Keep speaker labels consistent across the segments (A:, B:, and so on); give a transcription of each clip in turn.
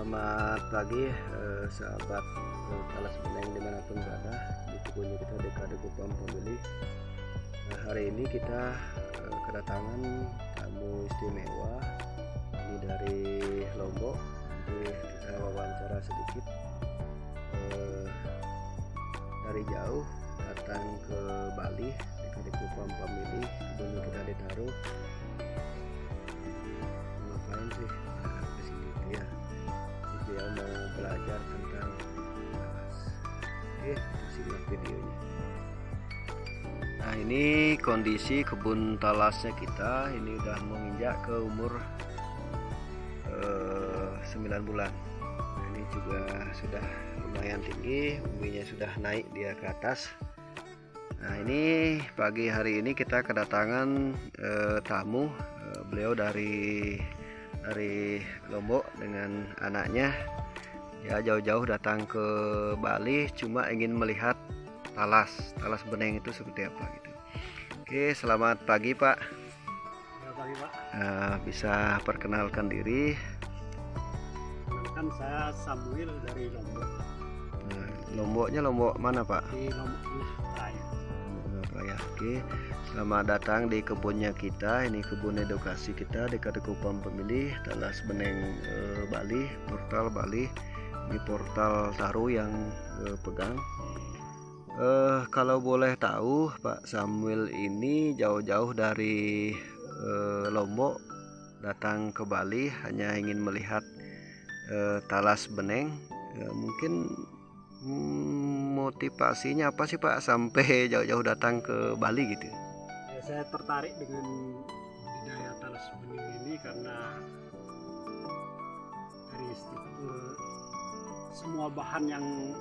A: Selamat pagi sahabat Talas Beneng dimanapun berada di kebunnya kita DKD Kupang Pemilih. Nah, hari ini kita kedatangan tamu istimewa ini dari Lombok. Nanti kita wawancara sedikit dari jauh datang ke Bali DKD Kupang Pemilih. Kebunnya kita ditaruh. Ngapain sih? Ya, dia mau belajar tentang talas. Oke, simak videonya. Nah, ini kondisi kebun talasnya kita. Ini udah menginjak ke umur 9 bulan. Nah, ini juga sudah lumayan tinggi, umbinya sudah naik dia ke atas. Nah, ini pagi hari ini kita kedatangan tamu. Beliau dari Lombok dengan anaknya. Ya, jauh-jauh datang ke Bali cuma ingin melihat talas beneng itu seperti apa gitu. Oke, selamat pagi Pak.
B: Selamat pagi Pak.
A: Bisa perkenalkan diri?
B: Kenalkan, saya Samuel dari Lombok.
A: Lomboknya Lombok mana Pak?
B: Di Lombok Raya.
A: Raya. Oke, selamat datang di kebunnya kita. Ini kebun edukasi kita di DKD Kupang Pemilih Talas Beneng Bali, portal Bali. Ini portal Taru yang pegang. Kalau boleh tahu Pak Samuel ini jauh-jauh dari Lombok datang ke Bali hanya ingin melihat talas beneng. Mungkin motivasinya apa sih Pak sampai jauh-jauh datang ke Bali gitu?
B: Ya, saya tertarik dengan budidaya talas bening ini karena dari struktur semua bahan yang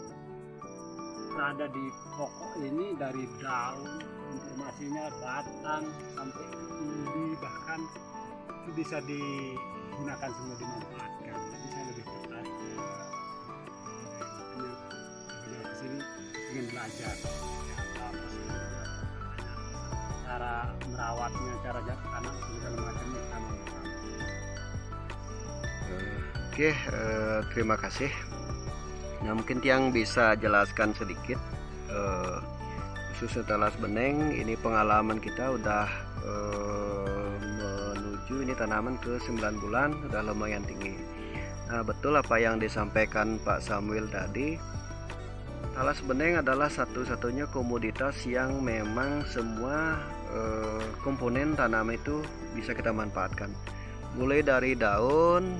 B: berada di pokok ini, dari daun, informasinya batang sampai ke umbi, bahkan itu bisa digunakan semua, dimanfaatkan. Jadi saya lebih tertarik ke sini ingin belajar cara merawatnya, cara tanam segala macamnya tanam.
A: Oke, terima kasih. Nah, mungkin Tiang bisa jelaskan sedikit khusus talas beneng. Ini pengalaman kita udah menuju ini tanaman ke 9 bulan, udah lumayan tinggi. Nah, betul apa yang disampaikan Pak Samuel tadi. Talas beneng adalah satu-satunya komoditas yang memang semua komponen tanam itu bisa kita manfaatkan. Mulai dari daun,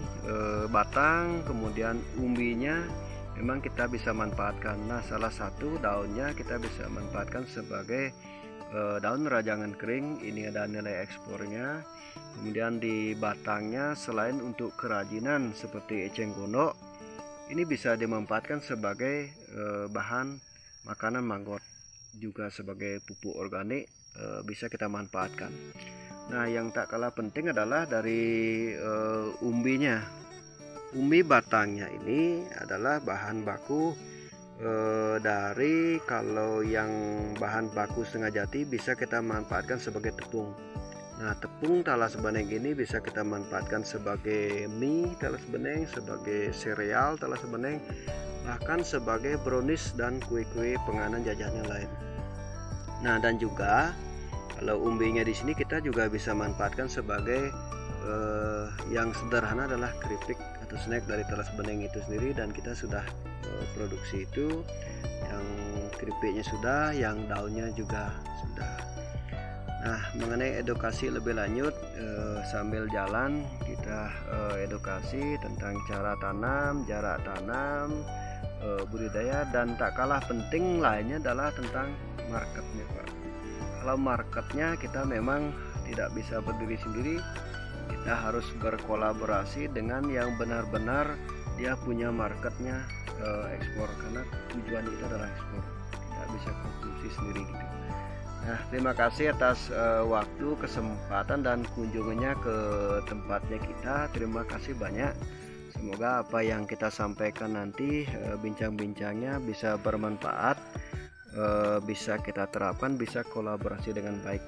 A: batang, kemudian umbinya memang kita bisa manfaatkan. Nah, salah satu daunnya kita bisa manfaatkan sebagai daun rajangan kering. Ini ada nilai ekspornya. Kemudian di batangnya selain untuk kerajinan seperti eceng gondok, ini bisa dimanfaatkan sebagai bahan makanan manggot, juga sebagai pupuk organik bisa kita manfaatkan. Nah, yang tak kalah penting adalah dari umbinya. Umbi batangnya ini adalah bahan baku dari, kalau yang bahan baku setengah jati bisa kita manfaatkan sebagai tepung. Nah, tepung talas beneng ini bisa kita manfaatkan sebagai mie talas beneng, sebagai sereal talas beneng, bahkan sebagai brownies dan kue-kue penganan jajanan yang lain. Nah, dan juga kalau umbinya di sini kita juga bisa manfaatkan sebagai yang sederhana adalah keripik atau snack dari talas beneng itu sendiri, dan kita sudah produksi itu. Yang keripiknya sudah, yang daunnya juga sudah. Nah, mengenai edukasi lebih lanjut, sambil jalan kita edukasi tentang cara tanam, jarak tanam, budidaya, dan tak kalah penting lainnya adalah tentang marketnya Pak. Kalau marketnya kita memang tidak bisa berdiri sendiri, kita harus berkolaborasi dengan yang benar-benar dia punya marketnya ekspor, karena tujuan itu adalah ekspor, tidak bisa konsumsi sendiri gitu. Nah, terima kasih atas waktu, kesempatan, dan kunjungannya ke tempatnya kita. Terima kasih banyak. Semoga apa yang kita sampaikan nanti bincang-bincangnya bisa bermanfaat, bisa kita terapkan, bisa kolaborasi dengan baik.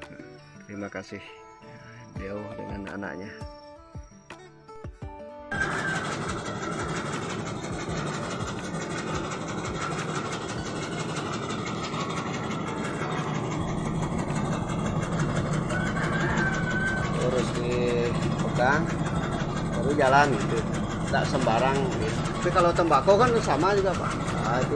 A: Terima kasih. Beliau dengan anaknya. belakang baru jalan gitu, tidak sembarang gitu. Tapi kalau tembakau kan sama juga Pak. Nah, itu